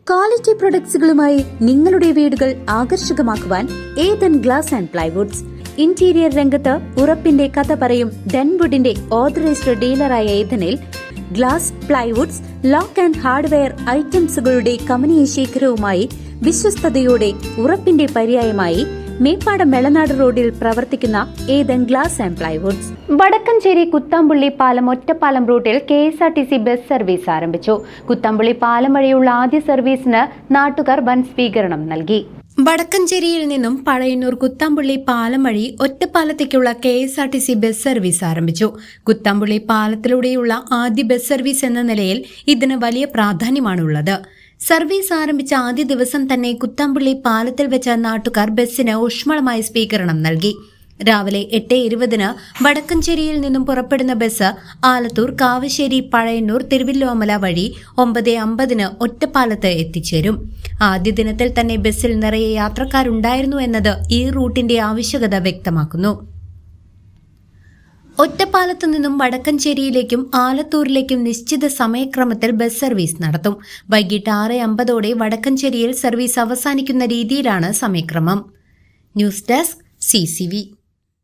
Quality പ്രൊഡക്ട്സുകളുമായി നിങ്ങളുടെ വീടുകൾ ആകർഷകമാക്കുവാൻ Ethan glass and plywoods. Interior രംഗത്ത് ഉറപ്പിന്റെ കഥ പറയും ഡെൻവുഡിന്റെ ഓതറൈസ്ഡ് ഡീലറായ ഏതനിൽ glass, plywoods, lock and hardware ഐറ്റംസുകളുടെ കമനീയ ശേഖരവുമായി വിശ്വസ്തയോടെ ഉറപ്പിന്റെ പര്യായമായി മേപ്പാടം മെളനാട് റോഡിൽ പ്രവർത്തിക്കുന്ന Ethan glass and plywoods. Vadakkanchery Kuthampully പാലം ഒറ്റപ്പാലം റൂട്ടിൽ KSRTC ബസ് സർവീസ് ആരംഭിച്ചു. കുത്താമ്പുള്ളി പാലം വഴിയുള്ള ആദ്യ സർവീസിന് നാട്ടുകാർ വൻ സ്വീകരണം നൽകി. വടക്കഞ്ചേരിയിൽ നിന്നും പഴയന്നൂർ കുത്താമ്പുള്ളി പാലം വഴി ഒറ്റപ്പാലത്തേക്കുള്ള KSRTC ബസ് സർവീസ് ആരംഭിച്ചു. കുത്താമ്പുള്ളി പാലത്തിലൂടെയുള്ള ആദ്യ ബസ് സർവീസ് എന്ന നിലയിൽ ഇതിന് വലിയ പ്രാധാന്യമാണുള്ളത്. സർവീസ് ആരംഭിച്ച ആദ്യ ദിവസം തന്നെ കുത്താമ്പുള്ളി പാലത്തിൽ വെച്ച നാട്ടുകാർ ബസ്സിന് ഊഷ്മളമായ സ്വീകരണം നൽകി. രാവിലെ 8:20 വടക്കഞ്ചേരിയിൽ നിന്നും പുറപ്പെടുന്ന ബസ് ആലത്തൂർ, കാവശ്ശേരി, പഴയന്നൂർ, തിരുവല്ലോമല വഴി 9:50 ഒറ്റപ്പാലത്ത് എത്തിച്ചേരും. ആദ്യ ദിനത്തിൽ തന്നെ ബസ്സിൽ നിറയെ യാത്രക്കാരുണ്ടായിരുന്നു എന്നത് ഈ റൂട്ടിന്റെ ആവശ്യകത വ്യക്തമാക്കുന്നു. ഒറ്റപ്പാലത്തു നിന്നും വടക്കഞ്ചേരിയിലേക്കും ആലത്തൂരിലേക്കും നിശ്ചിത സമയക്രമത്തിൽ ബസ് സർവീസ് നടത്തും. വൈകിട്ട് 6:50 വടക്കഞ്ചേരിയിൽ സർവീസ് അവസാനിക്കുന്ന രീതിയിലാണ് സമയക്രമം. News desk CCV.